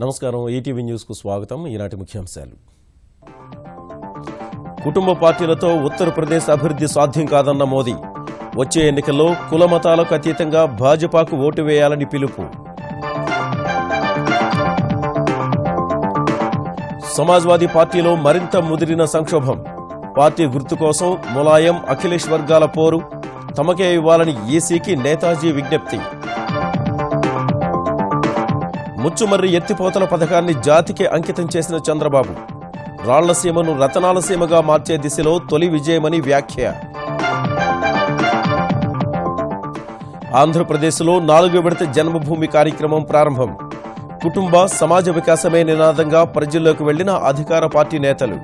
నమస్కారం ETV news కు స్వాగతం. ఈనాటి ముఖ్యాంశాలు. కుటుంబ పార్టీలతో ఉత్తరప్రదేశ్ అభివృద్ధి సాధ్యం కాదన్న మోదీ. వచ్చే ఎన్నికల్లో కుల మతాలకు అతీతంగా భాజపాకు ఓటు వేయాలని పిలుపు. సమాజ్వాదీ పార్టీలో మరింత ముదిరిన సంక్షోభం. పార్టీ గుర్తు కోసం ములాయం, అఖిలేష్ వర్గాల పోరు. తమకే ఇవ్వాలని ఈసీకి నేతాజీ విజ్ఞప్తి. ముచ్చుమర్రి ఎత్తిపోతల పథకాన్ని జాతికి అంకితం చేసిన చంద్రబాబు. రాళ్లసీమను రతనాలసీమగా మార్చే దిశలో తొలి విజయమని వ్యాఖ్య. ఆంధ్రప్రదేశ్లో 4వ విడత జన్మభూమి కార్యక్రమం ప్రారంభం. కుటుంబ సమాజ వికాసమే నినాదంగా ప్రజల్లోకి వెళ్లిన అధికార పార్టీ నేతలు.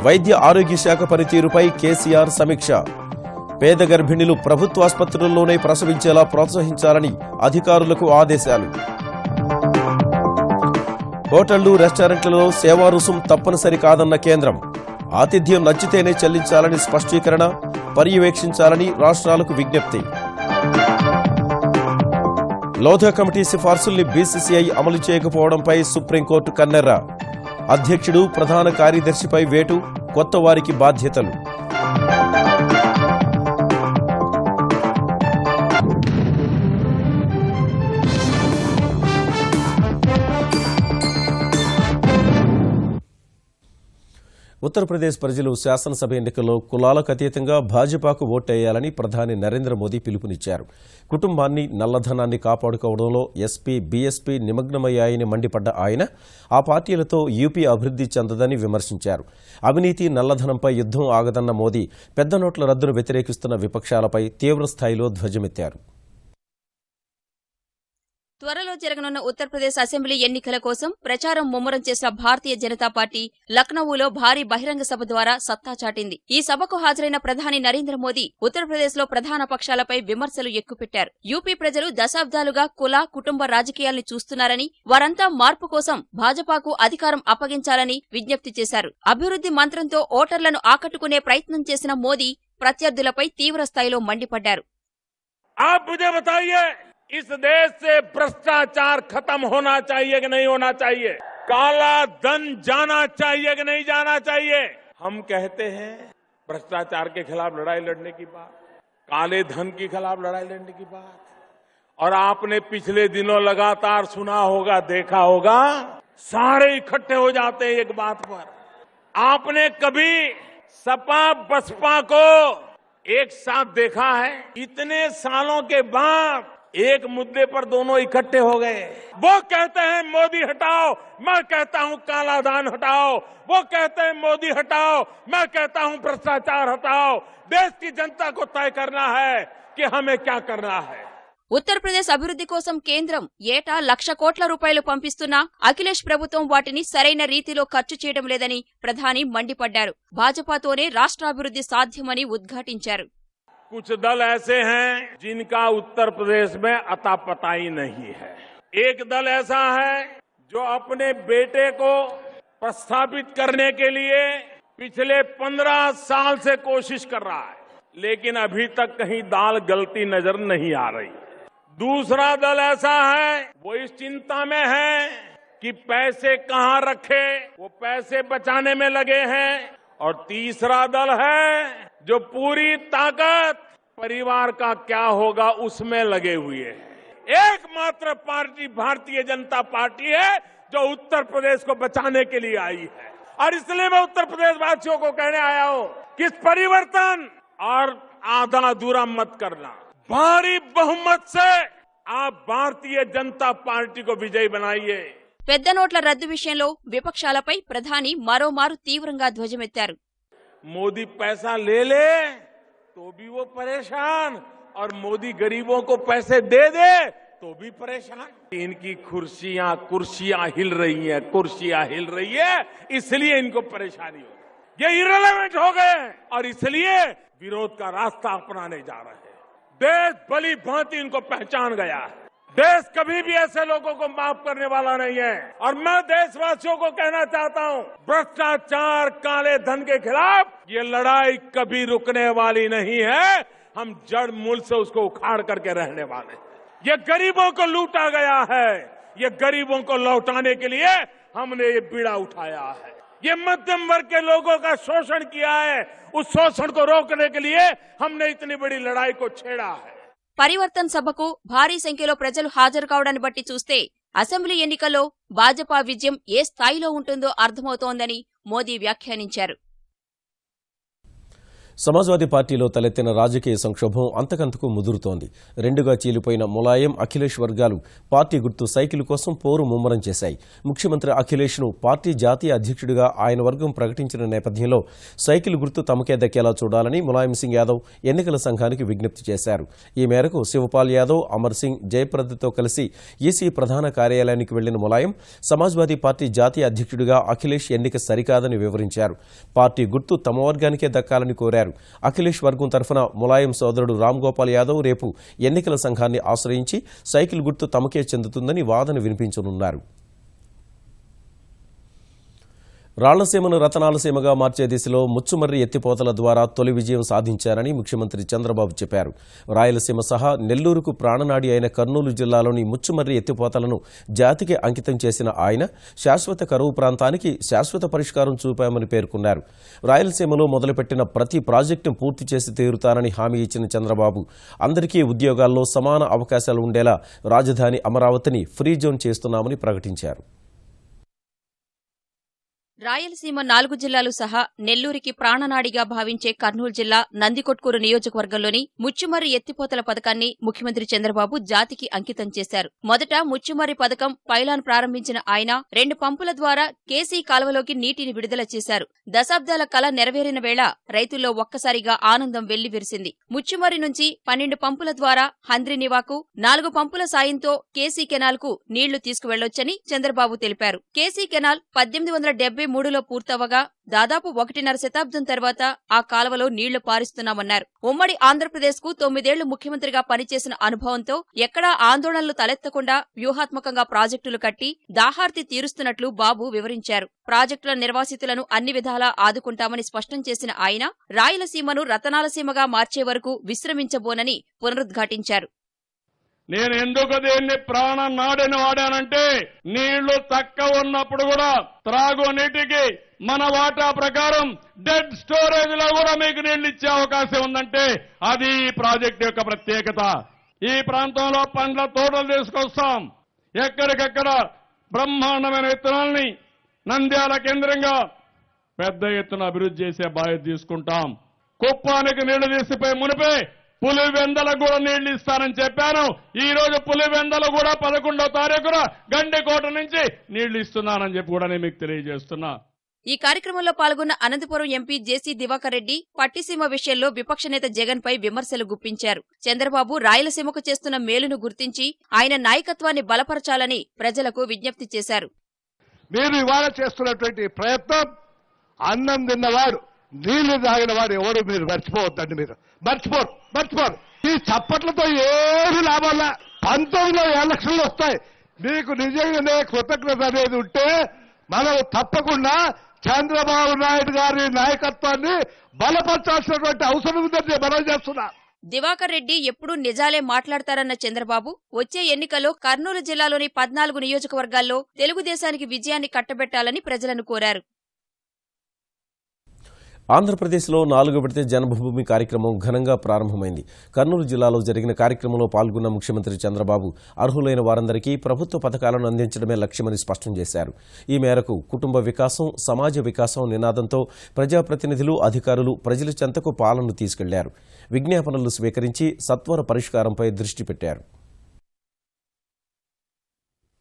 వైద్య ఆరోగ్య శాఖ పనితీరుపై కేసీఆర్ సమీక్ష. పేద గర్భిణులు ప్రభుత్వాసుపత్రుల్లోనే ప్రసవించేలా ప్రోత్సహించాలని అధికారులకు ఆదేశాలు. హోటళ్లు, రెస్టారెంట్లలో సేవా రుసుం తప్పనిసరి కాదన్న కేంద్రం. ఆతిథ్యం నచ్చితేనే చెల్లించాలని స్పష్టీకరణ. పర్యవేక్షించాలని రాష్ట్రాలకు విజ్ఞప్తి. లోధా కమిటీ సిఫార్సుల్ని బీసీసీఐ అమలు చేయకపోవడంపై సుప్రీంకోర్టు కన్నెర్ర. అధ్యక్షుడు, ప్రధాన కార్యదర్శిపై వేటు. కొత్త వారికి బాధ్యతలు. ఉత్తరప్రదేశ్ ప్రజలు శాసనసభ ఎన్నికల్లో కులాలకు అతీతంగా భాజపాకు ఓటేయాలని ప్రధాని నరేంద్ర మోదీ పిలుపునిచ్చారు. కుటుంబాన్ని, నల్లధనాన్ని కాపాడుకోవడంలో ఎస్పీ, బీఎస్పీ నిమగ్నమయ్యాయని మండిపడ్డ ఆయన ఆ పార్టీలతో యూపీ అభివృద్ధి చెందదని విమర్శించారు. అవినీతి, నల్లధనంపై యుద్దం ఆగదన్న మోదీ పెద్ద నోట్ల రద్దును వ్యతిరేకిస్తున్న విపక్షాలపై తీవ్రస్థాయిలో ధ్వజమెత్తారు. త్వరలో జరగనున్న ఉత్తరప్రదేశ్ అసెంబ్లీ ఎన్నికల కోసం ప్రచారం ముమ్మరం చేసిన భారతీయ జనతా పార్టీ లక్నవూలో భారీ బహిరంగ సభ ద్వారా సత్తా చాటింది. ఈ సభకు హాజరైన ప్రధాని నరేంద్ర మోదీ ఉత్తరప్రదేశ్లో ప్రధాన పక్షాలపై విమర్శలు ఎక్కుపెట్టారు. యూపీ ప్రజలు దశాబ్దాలుగా కుల, కుటుంబ రాజకీయాల్ని చూస్తున్నారని, వారంతా మార్పు కోసం భాజపాకు అధికారం అప్పగించాలని విజ్ఞప్తి చేశారు. అభివృద్ధి మంత్రంతో ఓటర్లను ఆకట్టుకునే ప్రయత్నం చేసిన మోదీ ప్రత్యర్థులపై తీవ్రస్థాయిలో మండిపడ్డారు. इस देश से भ्रष्टाचार खत्म होना चाहिए कि नहीं होना चाहिए? काला धन जाना चाहिए कि नहीं जाना चाहिए? हम कहते हैं भ्रष्टाचार के खिलाफ लड़ाई लड़ने की बात, काले धन के खिलाफ लड़ाई लड़ने की बात, और आपने पिछले दिनों लगातार सुना होगा, देखा होगा, सारे इकट्ठे हो जाते हैं एक बात पर। आपने कभी सपा बसपा को एक साथ देखा है? इतने सालों के बाद एक मुद्दे पर दोनों इकट्ठे हो गए। वो कहते हैं मोदी हटाओ, मैं कहता हूं काला धन हटाओ। वो कहते हैं मोदी हटाओ, मैं कहता हूं भ्रष्टाचार हटाओ। देश की जनता को तय करना है कि हमें क्या करना है. ఉత్తరప్రదేశ్ అభివృద్ధి కోసం కేంద్రం ఏటా 1,00,000 కోట్ల రూపాయలు పంపిస్తున్నా అఖిలేష్ ప్రభుత్వం వాటిని సరైన రీతిలో ఖర్చు చేయడం లేదని ప్రధాని మండిపడ్డారు. భాజపాతోనే రాష్ట్రాభివృద్ధి సాధ్యమని ఉద్ఘాటించారు. कुछ दल ऐसे हैं जिनका उत्तर प्रदेश में अता पता ही नहीं है. एक दल ऐसा है जो अपने बेटे को प्रस्थापित करने के लिए पिछले 15 साल से कोशिश कर रहा है, लेकिन अभी तक कहीं दाल गलती नजर नहीं आ रही. दूसरा दल ऐसा है वो इस चिंता में है कि पैसे कहां रखे, वो पैसे बचाने में लगे हैं. और तीसरा दल है जो पूरी ताकत परिवार का क्या होगा उसमें लगे हुए हैं. एकमात्र पार्टी भारतीय जनता पार्टी है जो उत्तर प्रदेश को बचाने के लिए आई है. और इसलिए मैं उत्तर प्रदेश वासियों को कहने आया हूं कि इस परिवर्तन और आधा अधूरा मत करना. भारी बहुमत से आप भारतीय जनता पार्टी को विजयी बनाइए. పెద్ద నోట్ల రద్దు విషయంలో విపక్షాలపై ప్రధాని మరోమారు తీవ్రంగా ధ్వజమెత్తారు. मोदी पैसा ले ले तो भी वो परेशान, और मोदी गरीबों को पैसे दे दे तो भी परेशान. इनकी कुर्सियां हिल रही हैं, कुर्सियां हिल रही है, इसलिए इनको परेशानी हो. ये इररिलेवेंट हो गए और इसलिए विरोध का रास्ता अपनाने जा रहे हैं. देश भली भांति इनको पहचान गया है. देश कभी भी ऐसे लोगों को माफ करने वाला नहीं है. और मैं देशवासियों को कहना चाहता हूं, भ्रष्टाचार, काले धन के खिलाफ ये लड़ाई कभी रुकने वाली नहीं है. हम जड़ मूल से उसको उखाड़ करके रहने वाले. ये गरीबों को लूटा गया है। ये गरीबों को लौटाने के लिए हमने ये बीड़ा उठाया है। ये मध्यम वर्ग के लोगों का शोषण किया है। उस शोषण को रोकने के लिए हमने इतनी बड़ी लड़ाई को छेड़ा है। పరివర్తన్ సభకు భారీ సంఖ్యలో ప్రజలు హాజరు కావడాన్ని బట్టి చూస్తే అసెంబ్లీ ఎన్నికల్లో భాజపా విజయం ఏ స్థాయిలో ఉంటుందో అర్థమవుతోందని మోదీ వ్యాఖ్యానించారు. సమాజ్వాదీ పార్టీలో తలెత్తిన రాజకీయ సంక్షోభం అంతకంతకు ముదురుతోంది. రెండుగా చీలిపోయిన ములాయం, అఖిలేష్ వర్గాలు పార్టీ గుర్తు సైకిల్ కోసం పోరు ముమ్మరం చేశాయి. ముఖ్యమంత్రి అఖిలేష్ను పార్టీ జాతీయ అధ్యక్షుడిగా ఆయన వర్గం ప్రకటించిన నేపథ్యంలో సైకిల్ గుర్తు తమకే దక్కేలా చూడాలని ములాయం సింగ్ యాదవ్ ఎన్నికల సంఘానికి విజ్ఞప్తి చేశారు. ఈ మేరకు శివపాల్ యాదవ్, అమర్ సింగ్, జయప్రదతో కలిసి ఈసీ ప్రధాన కార్యాలయానికి వెళ్లిన ములాయం సమాజ్వాదీ పార్టీ జాతీయ అధ్యక్షుడిగా అఖిలేష్ ఎన్నిక సరికాదని వివరించారు. పార్టీ గుర్తు తమ వర్గానికే దక్కాలని కోరారు. అఖిలేష్ వర్గం తరఫున ములాయం సోదరుడు రామ్ గోపాల్ యాదవ్ రేపు ఎన్నికల సంఘాన్ని ఆశ్రయించి సైకిల్ గుర్తు తమకే చెందుతుందని వాదన వినిపించనున్నారు. రాళ్లసీమను రతనాలసీమగా మార్చే దిశలో ముచ్చుమర్రి ఎత్తిపోతల ద్వారా తొలి విజయం సాధించారని ముఖ్యమంత్రి చంద్రబాబు చెప్పారు. రాయలసీమ సహా నెల్లూరుకు ప్రాణనాడి అయిన కర్నూలు జిల్లాలోని ముచ్చుమర్రి ఎత్తిపోతలను జాతికి అంకితం చేసిన ఆయన శాశ్వత కరువు ప్రాంతానికి శాశ్వత పరిష్కారం చూపామని పేర్కొన్నారు. రాయలసీమలో మొదలుపెట్టిన ప్రతి ప్రాజెక్టును పూర్తి చేసి తీరుతానని హామీ ఇచ్చిన చంద్రబాబు అందరికీ ఉద్యోగాల్లో సమాన అవకాశాలు ఉండేలా రాజధాని అమరావతిని ఫ్రీ జోన్ చేస్తున్నామని ప్రకటించారు. రాయలసీమ 4 జిల్లాలు సహా నెల్లూరికి ప్రాణనాడిగా భావించే కర్నూలు జిల్లా నందికొట్కూరు నియోజకవర్గంలోని ముచ్చుమర్రి ఎత్తిపోతల పథకాన్ని ముఖ్యమంత్రి చంద్రబాబు జాతికి అంకితం చేశారు. మొదట ముచ్చుమర్రి పథకం పైలాన్ ప్రారంభించిన ఆయన 2 పంపుల ద్వారా కేసీ కాలువలోకి నీటిని విడుదల చేశారు. దశాబ్దాల కల నెరవేరిన వేళ రైతుల్లో ఒక్కసారిగా ఆనందం వెల్లివిరిసింది. ముచ్చుమర్రి నుంచి 12 పంపుల ద్వారా హంద్రినివాకు, 4 పంపుల సాయంతో కేసీ కెనాల్ కు నీళ్లు తీసుకువెళ్లొచ్చని చంద్రబాబు తెలిపారు. కేసీ కెనాల్ 1873లో పూర్తవగా దాదాపు 1.5 శతాబ్దం తర్వాత ఆ కాలువలో నీళ్లు పారిస్తున్నామన్నారు. ఉమ్మడి ఆంధ్రప్రదేశ్ కు 9 ఏళ్లు ముఖ్యమంత్రిగా పనిచేసిన అనుభవంతో ఎక్కడా ఆందోళనలు తలెత్తకుండా వ్యూహాత్మకంగా ప్రాజెక్టులు కట్టి దాహార్తి తీరుస్తున్నట్లు బాబు వివరించారు. ప్రాజెక్టుల నిర్వాసితులను అన్ని విధాలా ఆదుకుంటామని స్పష్టం చేసిన ఆయన రాయలసీమను రతనాలసీమగా మార్చే వరకు విశ్రమించబోనని పునరుద్ఘాటించారు. నేను ఎందుకు దీన్ని ప్రాణనాడిని వాడానంటే నీళ్లు తక్కువ ఉన్నప్పుడు కూడా త్రాగునీటికి మన వాటా ప్రకారం డెడ్ స్టోరేజ్ లో కూడా మీకు నీళ్లు ఇచ్చే అవకాశం ఉందంటే అది ఈ ప్రాజెక్ట్ యొక్క ప్రత్యేకత. ఈ ప్రాంతంలో పండ్ల తోటలు తీసుకొస్తాం. ఎక్కడికక్కడ బ్రహ్మాండమైన విత్తనాల్ని నంద్యాల కేంద్రంగా పెద్ద ఎత్తున అభివృద్ధి చేసే బాధ్యత తీసుకుంటాం. కుప్పానికి నీళ్లు తీసిపోయి మునిపే పులివెందలకు కూడా నీళ్లు ఇస్తానని చెప్పాను. ఈ రోజు పులివెందలు కూడా 11వ తారీఖున గండికోట నుంచి నీళ్లు ఇస్తున్నానని చెప్పి కూడా నేను మీకు తెలియజేస్తున్నా. ఈ కార్యక్రమంలో పాల్గొన్న అనంతపురం ఎంపీ జేసీ దివాకర్ రెడ్డి పట్టిసీమ విషయంలో విపక్ష నేత జగన్ పై విమర్శలు గుప్పించారు. చంద్రబాబు రాయలసీమకు చేస్తున్న మేలును గుర్తించి ఆయన నాయకత్వాన్ని బలపరచాలని ప్రజలకు విజ్ఞప్తి చేశారు. మీరు ఇవాళ చేస్తున్నటువంటి ప్రయత్నం అన్నం తిన్నవాడు, నీళ్లు తాగిన వాడు ఎవరు మీరు మర్చిపోవద్దండి. మీరు మర్చిపోరు. ఈ చప్పట్లతో ఏమి లాభాలా? 19లో ఎలక్షన్లు వస్తాయి. మీకు నిజంగానే కృతజ్ఞత అనేది ఉంటే మనం తప్పకుండా చంద్రబాబు నాయుడు గారి నాయకత్వాన్ని బలపరచాల్సినటువంటి అవసరం ఉందని మనం చేస్తున్నా. దివాకర్ రెడ్డి ఎప్పుడూ నిజాలే మాట్లాడతారన్న చంద్రబాబు వచ్చే ఎన్నికల్లో కర్నూలు జిల్లాలోని 14 నియోజకవర్గాల్లో తెలుగుదేశానికి విజయాన్ని కట్టబెట్టాలని ప్రజలను కోరారు. ఆంధ్రప్రదేశ్లో 4వ విడత జన్మభూమి కార్యక్రమం ఘనంగా ప్రారంభమైంది. కర్నూలు జిల్లాలో జరిగిన కార్యక్రమంలో పాల్గొన్న ముఖ్యమంత్రి చంద్రబాబు అర్హులైన వారందరికీ ప్రభుత్వ పథకాలను అందించడమే లక్ష్యమని స్పష్టం చేశారు. ఈ మేరకు కుటుంబ వికాసం, సమాజ వికాసం నినాదంతో ప్రజాప్రతినిధులు, అధికారులు ప్రజల చెంతకు పాలనను తీసుకెళ్లారు. విజ్ఞాపనలు స్వీకరించి సత్వర పరిష్కారంపై దృష్టి పెట్టారు.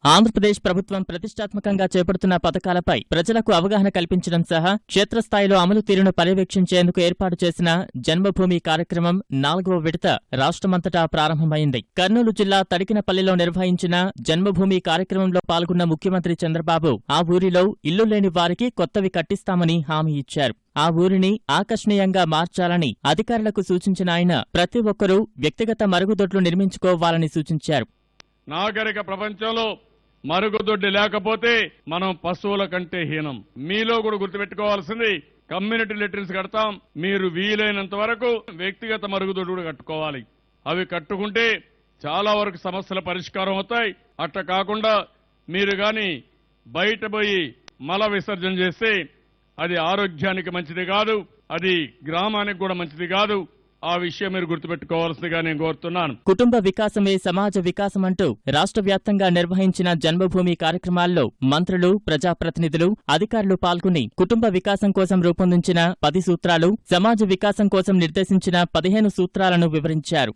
ఆంధ్రప్రదేశ్ ప్రభుత్వం ప్రతిష్టాత్మకంగా చేపడుతున్న పథకాలపై ప్రజలకు అవగాహన కల్పించడం సహా క్షేత్రస్థాయిలో అమలు తీరును పర్యవేక్షించేందుకు ఏర్పాటు చేసిన జన్మభూమి కార్యక్రమం 4వ విడత రాష్ట్రమంతటా ప్రారంభమైంది. కర్నూలు జిల్లా తడికినపల్లిలో నిర్వహించిన జన్మభూమి కార్యక్రమంలో పాల్గొన్న ముఖ్యమంత్రి చంద్రబాబు ఆ ఊరిలో ఇల్లు లేని వారికి కొత్తవి కట్టిస్తామని హామీ ఇచ్చారు. ఆ ఊరిని ఆకర్షణీయంగా మార్చాలని అధికారులకు సూచించిన ఆయన ప్రతి ఒక్కరూ వ్యక్తిగత మరుగుదొడ్లు నిర్మించుకోవాలని సూచించారు. నాగరిక ప్రపంచంలో మరుగుదొడ్డి లేకపోతే మనం పశువుల కంటే హీనం. మీలో కూడా గుర్తుపెట్టుకోవాల్సింది కమ్యూనిటీ లెట్రిన్స్ కడతాం. మీరు వీలైనంత వరకు వ్యక్తిగత మరుగుదొడ్డి కూడా కట్టుకోవాలి. అవి కట్టుకుంటే చాలా వరకు సమస్యల పరిష్కారం అవుతాయి. అట్లా కాకుండా మీరు గాని బయట పోయి మల విసర్జన చేస్తే అది ఆరోగ్యానికి మంచిది కాదు, అది గ్రామానికి కూడా మంచిది కాదు. ఆ విషయం మీరు గుర్తుపెట్టుకోవాల్సిందిగా నేను కోరుతున్నాను. కుటుంబ వికాసమే సమాజ వికాసం అంటూ రాష్ట్ర వ్యాప్తంగా నిర్వహించిన జన్మభూమి కార్యక్రమాల్లో మంత్రులు, ప్రజాప్రతినిధులు, అధికారులు పాల్గొని కుటుంబ వికాసం కోసం రూపొందించిన 10 సూత్రాలు, సమాజ వికాసం కోసం నిర్దేశించిన 15 సూత్రాలను వివరించారు.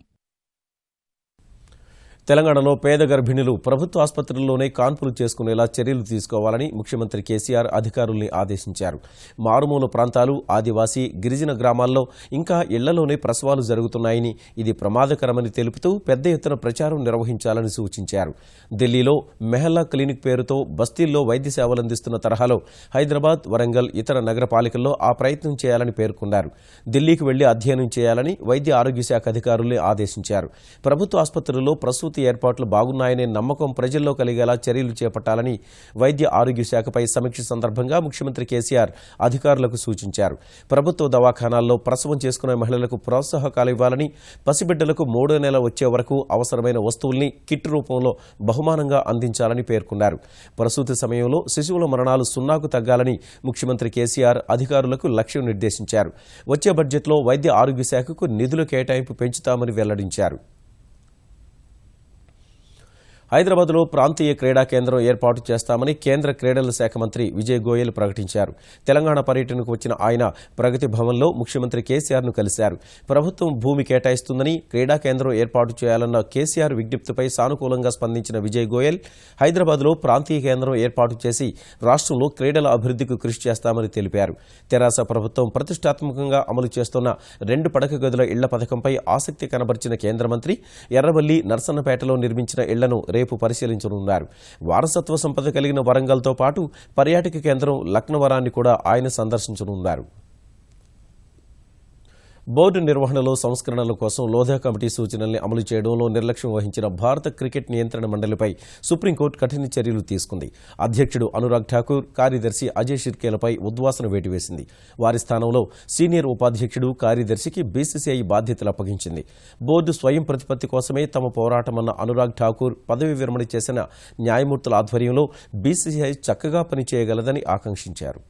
తెలంగాణలో పేద గర్భిణులు ప్రభుత్వ ఆసుపత్రుల్లోనే కాన్పులు చేసుకునేలా చర్యలు తీసుకోవాలని ముఖ్యమంత్రి కేసీఆర్ అధికారుల్ని ఆదేశించారు. మారుమూల ప్రాంతాలు, ఆదివాసీ, గిరిజన గ్రామాల్లో ఇంకా ఇళ్లలోనే ప్రసవాలు జరుగుతున్నాయని, ఇది ప్రమాదకరమని తెలుపుతూ పెద్ద ఎత్తున ప్రచారం నిర్వహించాలని సూచించారు. ఢిల్లీలో మెహల్లా క్లినిక్ పేరుతో బస్తీల్లో వైద్య సేవలందిస్తున్న తరహాలో హైదరాబాద్, వరంగల్, ఇతర నగరపాలికల్లో ఆ ప్రయత్నం చేయాలని పేర్కొన్నారు. ఢిల్లీకి వెళ్లి అధ్యయనం చేయాలని వైద్య ఆరోగ్య శాఖ అధికారుల్ని ఆదేశించారు. ప్రభుత్వ ఆసుపత్రుల్లో ప్రసూతి ఏర్పాట్లు బాగున్నాయనే నమ్మకం ప్రజల్లో కలిగేలా చర్యలు చేపట్టాలని వైద్య ఆరోగ్య శాఖపై సమీక్ష సందర్భంగా ముఖ్యమంత్రి కేసీఆర్ అధికారులకు సూచించారు. ప్రభుత్వ దవాఖానాల్లో ప్రసవం చేసుకునే మహిళలకు ప్రోత్సాహకాలు ఇవ్వాలని, పసిబిడ్డలకు 3వ నెల వచ్చే వరకు అవసరమైన వస్తువుల్ని కిట్ రూపంలో బహుమానంగా అందించాలని పేర్కొన్నారు. ప్రసూతి సమయంలో శిశువుల మరణాలు 0కు తగ్గాలని ముఖ్యమంత్రి కేసీఆర్ అధికారులకు లక్ష్యం నిర్దేశించారు. వచ్చే బడ్జెట్లో వైద్య ఆరోగ్య శాఖకు నిధుల కేటాయింపు పెంచుతామని వెల్లడించారు. హైదరాబాద్లో ప్రాంతీయ క్రీడా కేంద్రం ఏర్పాటు చేస్తామని కేంద్ర క్రీడల శాఖ మంత్రి విజయ్ గోయల్ ప్రకటించారు. తెలంగాణ పర్యటనకు వచ్చిన ఆయన ప్రగతి భవన్లో ముఖ్యమంత్రి కేసీఆర్ను కలిశారు. ప్రభుత్వం భూమి కేటాయిస్తుందని, క్రీడా కేంద్రం ఏర్పాటు చేయాలన్న కేసీఆర్ విజ్ఞప్తిపై సానుకూలంగా స్పందించిన విజయ్ గోయల్ హైదరాబాద్లో ప్రాంతీయ కేంద్రం ఏర్పాటు చేసి రాష్ట్రంలో క్రీడల అభివృద్ధికి కృషి చేస్తామని తెలిపారు. తెరాస ప్రభుత్వం ప్రతిష్టాత్మకంగా అమలు చేస్తున్న 2 పడక గదుల ఇళ్ల పథకంపై ఆసక్తి కనబర్చిన కేంద్ర మంత్రి ఎర్రవల్లి, నర్సన్నపేటలో నిర్మించిన ఇళ్లను రేపు పరిశీలించనున్నారు. వారసత్వ సంపద కలిగిన వరంగల్తో పాటు పర్యాటక కేంద్రం లక్నవరాన్ని కూడా ఆయన సందర్శించనున్నారు. బోర్డు నిర్వహణలో సంస్కరణల కోసం లోధా కమిటీ సూచనల్ని అమలు చేయడంలో నిర్లక్ష్యం వహించిన భారత క్రికెట్ నియంత్రణ మండలిపై సుప్రీంకోర్టు కఠిన చర్యలు తీసుకుంది. అధ్యక్షుడు అనురాగ్ ఠాకూర్, కార్యదర్శి అజయ్ షిర్కేలపై ఉద్వాసన వేటు. వారి స్థానంలో సీనియర్ ఉపాధ్యక్షుడు, కార్యదర్శికి బీసీసీఐ బాధ్యతలు అప్పగించింది. బోర్డు స్వయం ప్రతిపత్తి కోసమే తమ పోరాటమన్న అనురాగ్ ఠాకూర్ పదవి విరమణ చేసిన న్యాయమూర్తుల ఆధ్వర్యంలో బీసీసీఐ చక్కగా పనిచేయగలదని ఆకాంక్షించారు.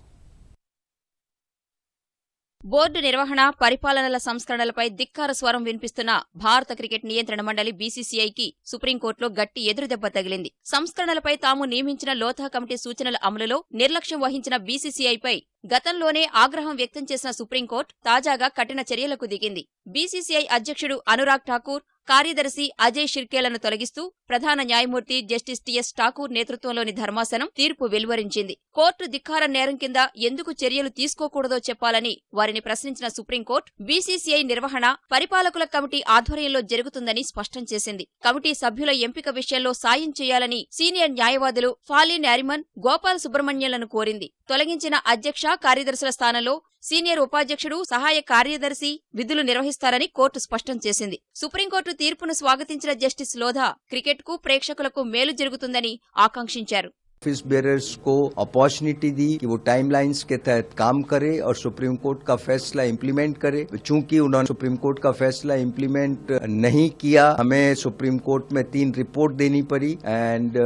బోర్డు నిర్వహణ, పరిపాలనల సంస్కరణలపై ధిక్కార స్వరం వినిపిస్తున్న భారత క్రికెట్ నియంత్రణ మండలి బీసీసీఐకి సుప్రీంకోర్టులో గట్టి ఎదురుదెబ్బ తగిలింది. సంస్కరణలపై తాము నియమించిన లోధా కమిటీ సూచనల అమలులో నిర్లక్ష్యం వహించిన బీసీసీఐపై గతంలోనే ఆగ్రహం వ్యక్తం చేసిన సుప్రీంకోర్టు తాజాగా కఠిన చర్యలకు దిగింది. బీసీసీఐ అధ్యక్షుడు అనురాగ్ ఠాకూర్, కార్యదర్శి అజయ్ షిర్కేలను తొలగిస్తూ ప్రధాన న్యాయమూర్తి జస్టిస్ టీఎస్ ఠాకూర్ నేతృత్వంలోని ధర్మాసనం తీర్పు వెలువరించింది. కోర్టు ధిక్కార నేరం కింద ఎందుకు చర్యలు తీసుకోకూడదో చెప్పాలని వారిని ప్రశ్నించిన సుప్రీంకోర్టు బీసీసీఐ నిర్వహణ పరిపాలకుల కమిటీ ఆధ్వర్యంలో జరుగుతుందని స్పష్టం చేసింది. కమిటీ సభ్యుల ఎంపిక విషయంలో సాయం చేయాలని సీనియర్ న్యాయవాదులు ఫాలీ నారిమన్, గోపాల్ సుబ్రహ్మణ్యంలను కోరింది. తొలగించిన అధ్యక్ష, కార్యదర్శుల స్థానంలో సీనియర్ ఉపాధ్యక్షుడు, సహాయ కార్యదర్శి విధులు నిర్వహిస్తారని కోర్టు స్పష్టం చేసింది. సుప్రీంకోర్టు తీర్పును స్వాగతించిన జస్టిస్ లోధా క్రికెట్కు, ప్రేక్షకులకు మేలు జరుగుతుందని ఆకాంక్షించారు. ऑफिस बेरर्स को अपॉर्चुनिटी दी कि वो टाइमलाइंस के तहत काम करे और सुप्रीम कोर्ट का फैसला इम्प्लीमेंट करे। चूंकि उन्होंने सुप्रीम कोर्ट का फैसला इम्प्लीमेंट नहीं किया, हमें सुप्रीम कोर्ट में 3 रिपोर्ट देनी पड़ी एंड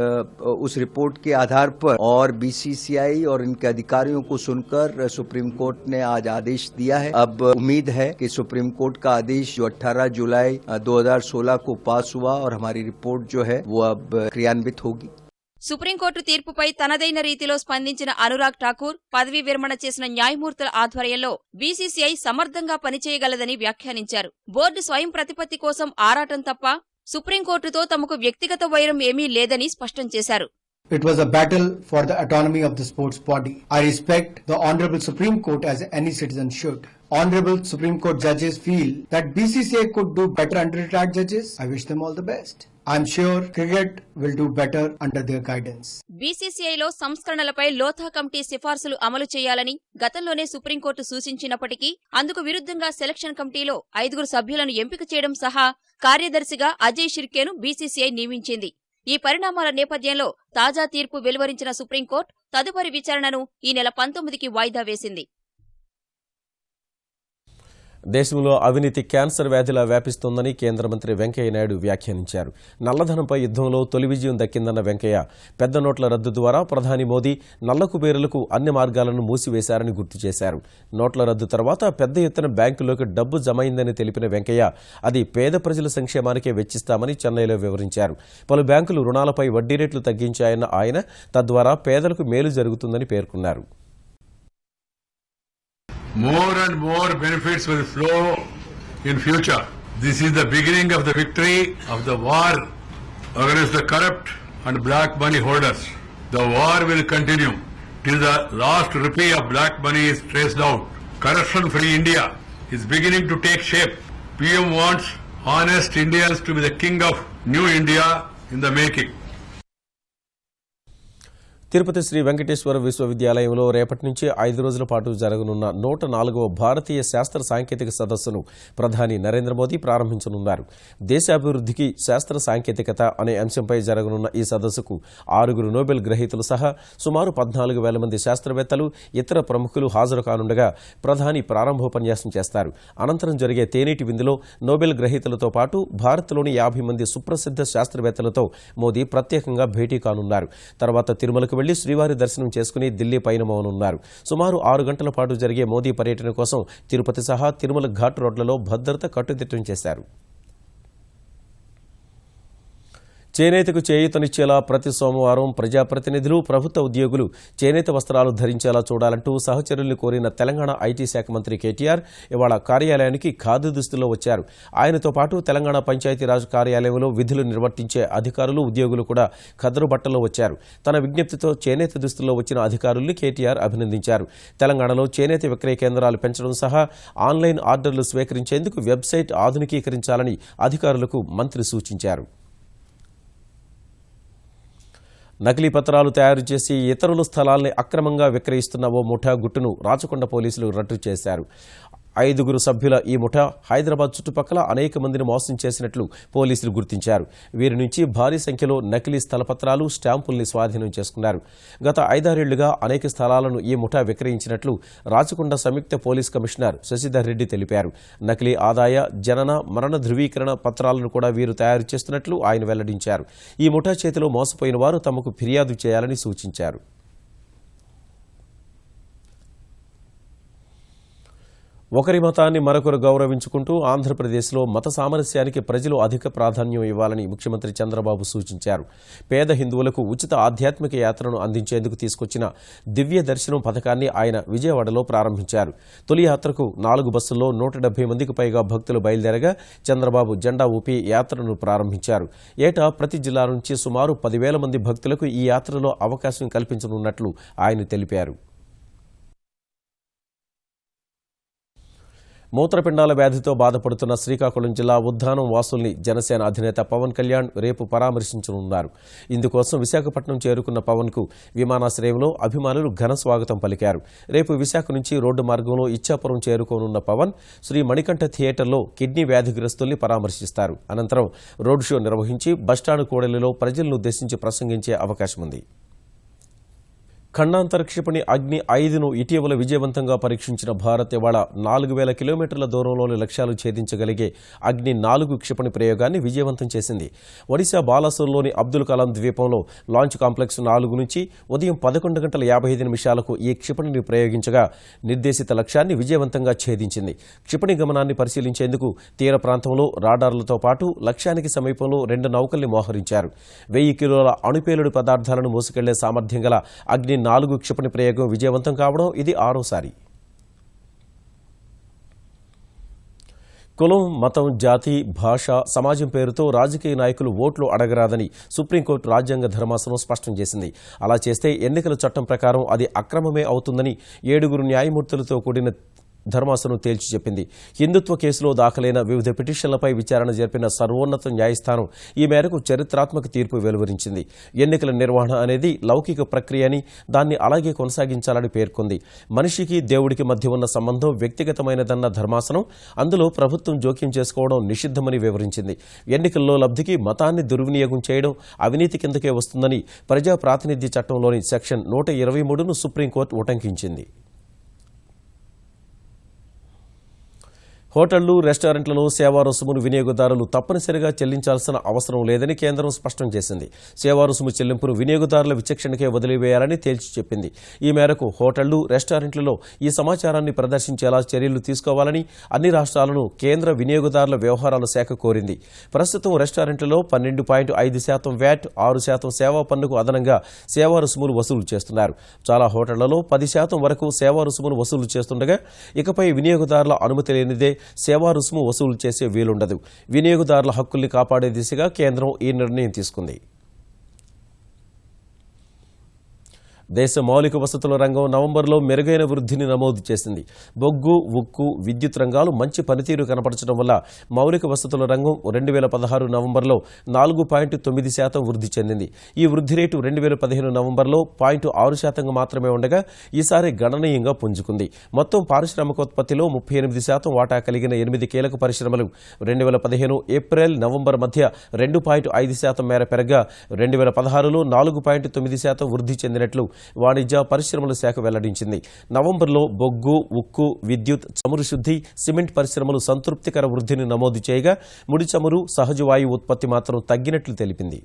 उस रिपोर्ट के आधार पर और बीसीसीआई और इनके अधिकारियों को सुनकर सुप्रीम कोर्ट ने आज आदेश दिया है। अब उम्मीद है कि सुप्रीम कोर्ट का आदेश जो 18 जुलाई 2016 को पास हुआ और हमारी रिपोर्ट जो है वो अब क्रियान्वित होगी। సుప్రీంకోర్టు తీర్పుపై తనదైన రీతిలో స్పందించిన అనురాగ్ ఠాకూర్ పదవీ విరమణ చేసిన న్యాయమూర్తుల ఆధ్వర్యంలో బీసీసీఐ సమర్థంగా పనిచేయగలదని వ్యాఖ్యానించారు. బోర్డు స్వయం ప్రతిపత్తి కోసం ఆరాటం తప్ప సుప్రీంకోర్టుతో తమకు వ్యక్తిగత వైరం ఏమీ లేదని స్పష్టం చేశారు. It was a battle for the autonomy of the sports body. I respect the Honorable Supreme Court as any citizen should. Honorable Supreme Court judges feel that BCCI could do better under retired judges. I wish them all the best. I'm sure cricket will do better under their guidance. బీసీసీఐలో సంస్కరణలపై Lodha committee సిఫార్సులు అమలు చేయాలని గతంలోనే supreme court సూచించినప్పటికీ అందుకు విరుద్ధంగా selection కమిటీలో 5 సభ్యులను ఎంపిక చేయడం సహా కార్యదర్శిగా అజయ్ షిర్కేను బీసీసీఐ నియమించింది. ఈ పరిణామాల నేపథ్యంలో తాజా తీర్పు వెలువరించిన సుప్రీంకోర్టు తదుపరి విచారణను ఈ నెల 19కి వాయిదా వేసింది. దేశంలో అవినీతి క్యాన్సర్ వ్యాధిలా వ్యాపిస్తోందని కేంద్ర మంత్రి వెంకయ్య నాయుడు వ్యాఖ్యానించారు. నల్లధనంపై యుద్ధంలో తొలి విజయం దక్కిందన్న వెంకయ్య పెద్ద నోట్ల రద్దు ద్వారా ప్రధాని మోదీ నల్ల కుబేరులకు అన్ని మార్గాలను మూసివేశారని గుర్తు చేశారు. నోట్ల రద్దు తర్వాత పెద్ద ఎత్తున బ్యాంకుల్లోకి డబ్బు జమైందని తెలిపిన వెంకయ్య అది పేద ప్రజల సంక్షేమానికే వెచ్చిస్తామని చెన్నైలో వివరించారు. పలు బ్యాంకులు రుణాలపై వడ్డీ రేట్లు తగ్గించాయన్న ఆయన తద్వారా పేదలకు మేలు జరుగుతుందని పేర్కొన్నారు. More and more benefits will flow in future. This is the beginning of the victory of the war against the corrupt and black money holders. The war will continue till the last rupee of black money is traced out. Corruption-free India is beginning to take shape. PM wants honest Indians to be the king of new India in the making. Tirupati Shri Venkateswara విశ్వవిద్యాలయంలో రేపటి నుంచి 5 రోజుల పాటు జరగనున్న 104వ భారతీయ శాస్త్ర సాంకేతిక సదస్సును ప్రధాని నరేంద్ర మోదీ ప్రారంభించనున్నారు. దేశాభివృద్ధికి శాస్త్ర సాంకేతికత అనే అంశంపై జరగనున్న ఈ సదస్సుకు 6 నోబెల్ గ్రహీతలు సహా సుమారు 14,000 మంది శాస్త్రవేత్తలు, ఇతర ప్రముఖులు హాజరు కానుండగా ప్రధాని ప్రారంభోపన్యాసం చేస్తారు. అనంతరం జరిగే తేనీటి విందులో నోబెల్ గ్రహీతలతో పాటు భారత్లోని 50 మంది సుప్రసిద్ధ శాస్త్రవేత్తలతో మోదీ ప్రత్యేకంగా భేటీ కానున్నారు. తర్వాత తిరుమలకు వెళ్లి శ్రీవారి దర్శనం చేసుకుని ఢిల్లీ పయనమవనున్నారు. సుమారు 6 గంటల పాటు జరిగే మోదీ పర్యటన కోసం తిరుపతి సహా తిరుమల ఘాట్ రోడ్లలో భద్రత కట్టుదిట్టం చేశారు. చేనేతకు చేయూతనిచ్చేలా ప్రతి సోమవారం ప్రజాప్రతినిధులు, ప్రభుత్వ ఉద్యోగులు చేనేత వస్త్రాలు ధరించేలా చూడాలంటూ సహచరుల్ని కోరిన తెలంగాణ ఐటీ శాఖ మంత్రి కేటీఆర్ ఇవాళ కార్యాలయానికి ఖాదీ దుస్తుల్లో వచ్చారు. ఆయనతో పాటు తెలంగాణ పంచాయతీరాజ్ కార్యాలయంలో విధులు నిర్వర్తించే అధికారులు, ఉద్యోగులు కూడా ఖద్దరు బట్టల్లో వచ్చారు. తన విజ్ఞప్తితో చేనేత దుస్తుల్లో వచ్చిన అధికారుల్ని కేటీఆర్ అభినందించారు. తెలంగాణలో చేనేత విక్రయ కేంద్రాలు పెంచడం సహా ఆన్లైన్ ఆర్డర్లు స్వీకరించేందుకు వెబ్సైట్ ఆధునికీకరించాలని అధికారులకు మంత్రి సూచించారు. నకిలీ పత్రాలు తయారు చేసి ఇతరుల స్థలాల్ని అక్రమంగా విక్రయిస్తున్న ఓ ముఠా గుట్టును రాచకొండ పోలీసులు రట్టు చేశారు. 5 సభ్యుల ఈ ముఠా హైదరాబాద్ చుట్టుపక్కల అనేక మందిని మోసం చేసినట్లు పోలీసులు గుర్తించారు. వీరి నుంచి భారీ సంఖ్యలో నకిలీ స్థలపత్రాలు, స్టాంపుల్ని స్వాధీనం చేసుకున్నారు. గత 5-6 ఏళ్లుగా అనేక స్థలాలను ఈ ముఠా విక్రయించినట్లు రాచకొండ సంయుక్త పోలీస్ కమిషనర్ శశిధర్ రెడ్డి తెలిపారు. నకిలీ ఆదాయ, జనన, మరణ ధృవీకరణ పత్రాలను కూడా వీరు తయారు చేస్తున్నట్లు ఆయన వెల్లడించారు. ఈ ముఠా చేతిలో మోసపోయిన వారు తమకు ఫిర్యాదు చేయాలని సూచించారు. ఒకరి మతాన్ని మరొకరు గౌరవించుకుంటూ ఆంధ్రప్రదేశ్లో మత సామరస్యానికి ప్రజలు అధిక ప్రాధాన్యం ఇవ్వాలని ముఖ్యమంత్రి చంద్రబాబు సూచించారు. పేద హిందువులకు ఉచిత ఆధ్యాత్మిక యాత్రను అందించేందుకు తీసుకొచ్చిన దివ్య దర్శనం పథకాన్ని ఆయన విజయవాడలో ప్రారంభించారు. తొలి యాత్రకు 4 బస్సుల్లో 170 మందికి పైగా భక్తులు బయలుదేరగా చంద్రబాబు జెండా ఊపి యాత్రను ప్రారంభించారు. ఏటా ప్రతి జిల్లా నుంచి సుమారు 10,000 మంది భక్తులకు ఈ యాత్రలో అవకాశం కల్పించనున్నట్లు ఆయన తెలిపారు. మూత్రపిండాల వ్యాధితో బాధపడుతున్న శ్రీకాకుళం జిల్లా ఉద్దానం వాసుల్ని జనసేన అధినేత పవన్ కళ్యాణ్ రేపు పరామర్శించనున్నారు. ఇందుకోసం విశాఖపట్నం చేరుకున్న పవన్కు విమానాశ్రయంలో అభిమానులు ఘన స్వాగతం పలికారు. రేపు విశాఖ నుంచి రోడ్డు మార్గంలో ఇచ్చాపురం చేరుకోనున్న పవన్ శ్రీ మణికంఠ థియేటర్లో కిడ్నీ వ్యాధిగ్రస్తుల్ని పరామర్శిస్తారు. అనంతరం రోడ్ షో నిర్వహించి బస్టాండ్ కూడలిలో ప్రజలను ఉద్దేశించి ప్రసంగించే అవకాశం ఉంది. ఖండాంతర క్షిపణి అగ్ని 5ను ఇటీవల విజయవంతంగా పరీక్షించిన భారత్ ఇవాళ 4,000 కిలోమీటర్ల దూరంలోని లక్ష్యాలు ఛేదించగలిగే అగ్ని 4 క్షిపణి ప్రయోగాన్ని విజయవంతం చేసింది. ఒడిశా బాలాసోర్లోని అబ్దుల్ కలాం ద్వీపంలో లాంచ్ కాంప్లెక్స్ 4 నుంచి ఉదయం 11:55 ఈ క్షిపణిని ప్రయోగించగా నిర్దేశిత లక్ష్యాన్ని విజయవంతంగా ఛేదించింది. క్షిపణి గమనాన్ని పరిశీలించేందుకు తీర ప్రాంతంలో రాడార్లతో పాటు లక్ష్యానికి సమీపంలో 2 నౌకల్ని మోహరించారు. 1000 కిలోల అణుపేలుడు పదార్థాలను మోసుకెళ్లే సామర్థ్యం గల అగ్ని 4 క్షిపణి ప్రయోగం విజయవంతం కావడం ఇది 6వసారి. కులం, మతం, జాతి, భాష, సమాజం పేరుతో రాజకీయ నాయకులు ఓట్లు అడగరాదని సుప్రీంకోర్టు రాజ్యాంగ ధర్మాసనం స్పష్టం చేసింది. అలా చేస్తే ఎన్నికల చట్టం ప్రకారం అది అక్రమమే అవుతుందని 7 న్యాయమూర్తులతో కూడిన ధర్మాసనం తేల్చి చెప్పింది. హిందుత్వ కేసులో దాఖలైన వివిధ పిటిషన్లపై విచారణ జరిపిన సర్వోన్నత న్యాయస్థానం ఈ మేరకు చరిత్రాత్మక తీర్పు వెలువరించింది. ఎన్నికల నిర్వహణ అనేది లౌకిక ప్రక్రియ అని, దాన్ని అలాగే కొనసాగించాలని పేర్కొంది. మనిషికి దేవుడికి మధ్య ఉన్న సంబంధం వ్యక్తిగతమైనదన్న ధర్మాసనం అందులో ప్రభుత్వం జోక్యం చేసుకోవడం నిషిద్ధమని వివరించింది. ఎన్నికల్లో లబ్ధికి మతాన్ని దుర్వినియోగం చేయడం అవినీతి కిందకే వస్తుందని ప్రజా ప్రాతినిధ్య చట్టంలోని సెక్షన్ 123ను సుప్రీంకోర్టు ఉటంకించింది. హోటళ్లు రెస్టారెంట్లలో సేవా రుసుమును వినియోగదారులు తప్పనిసరిగా చెల్లించాల్సిన అవసరం లేదని కేంద్రం స్పష్టం చేసింది. సేవా రుసుము చెల్లింపును వినియోగదారుల విచక్షణకే వదిలివేయాలని తేల్చి చెప్పింది. ఈ మేరకు హోటళ్లు రెస్టారెంట్లలో ఈ సమాచారాన్ని ప్రదర్శించేలా చర్యలు తీసుకోవాలని అన్ని రాష్ట్రాలను కేంద్ర వినియోగదారుల వ్యవహారాల శాఖ కోరింది. ప్రస్తుతం రెస్టారెంట్లలో 12.5% వ్యాట్, 6% సేవా పన్నుకు అదనంగా సేవా రుసుములు వసూలు చేస్తున్నారు. చాలా హోటళ్లలో 10% వరకు సేవా రుసుమును వసూలు చేస్తుండగా ఇకపై వినియోగదారుల అనుమతి లేనిదే సేవా రుసుము వసూలు చేసే వీలుండదు. వినియోగదారుల హక్కుల్ని కాపాడే దిశగా కేంద్రం ఈ నిర్ణయం తీసుకుంది. దేశ మౌలిక వసతుల రంగం నవంబర్లో మెరుగైన వృద్ధిని నమోదు చేసింది. బొగ్గు, ఉక్కు, విద్యుత్ రంగాలు మంచి పనితీరు కనపరచడం వల్ల మౌలిక వసతుల రంగం 2016 నవంబర్లో 4.9% వృద్ధి చెందింది. ఈ వృద్ధి రేటు 2015 నవంబర్లో 0.6% మాత్రమే ఉండగా ఈసారి గణనీయంగా పుంజుకుంది. మొత్తం పారిశ్రామికోత్పత్తిలో 38% వాటా కలిగిన 8 కీలక పరిశ్రమలు 2015 ఏప్రిల్ నవంబర్ మధ్య 2.5% మేర పెరగా 2016లో 4.9% వృద్ధి చెందినట్లు వాణిజ్య పరిశ్రమల శాఖ వెల్లడించింది. నవంబర్లో బొగ్గు, ఉక్కు, విద్యుత్, చమురు శుద్ధి, సిమెంట్ పరిశ్రమలు సంతృప్తికర వృద్ధిని నమోదు చేయగా ముడి చమురు, సహజ వాయువు ఉత్పత్తి మాత్రం తగ్గినట్లు తెలిపింది.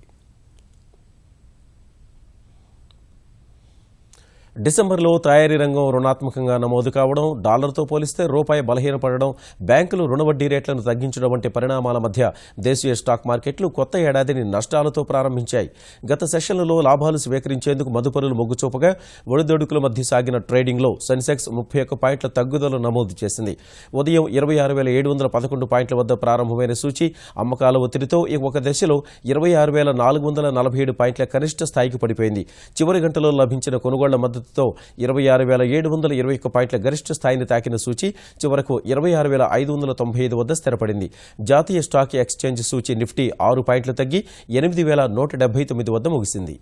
డిసెంబర్లో తయారీ రంగం రుణాత్మకంగా నమోదు కావడం, డాలర్తో పోలిస్తే రూపాయి బలహీనపడడం, బ్యాంకులు రుణ వడ్డీ రేట్లను తగ్గించడం వంటి పరిణామాల మధ్య దేశీయ స్టాక్ మార్కెట్లు కొత్త ఏడాదిని నష్టాలతో ప్రారంభించాయి. గత సెషన్లలో లాభాలు స్వీకరించేందుకు మదుపరులు మొగ్గు చూపగా ఒడిదొడుకుల మధ్య సాగిన ట్రేడింగ్లో సెన్సెక్స్ 31 పాయింట్ల తగ్గుదల నమోదు చేసింది. ఉదయం 26,711 పాయింట్ల వద్ద ప్రారంభమైన సూచి అమ్మకాల ఒత్తిడితో ఒక దశలో 26,447 పాయింట్ల కనిష్ట స్థాయికి పడిపోయింది. చివరి గంటలో లభించిన కొనుగోళ్ల మద్దతుతో 26,721 పాయింట్ల గరిష్ట స్థాయిని తాకిన సూచి చివరకు 26,595 వద్ద స్థిరపడింది. జాతీయ స్టాక్ ఎక్స్చేంజ్ సూచి నిఫ్టీ 6 పాయింట్లు తగ్గి 8,179 వద్ద ముగిసింది.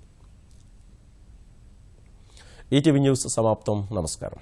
ఈటీవీ న్యూస్ సమాప్తం. నమస్కారం.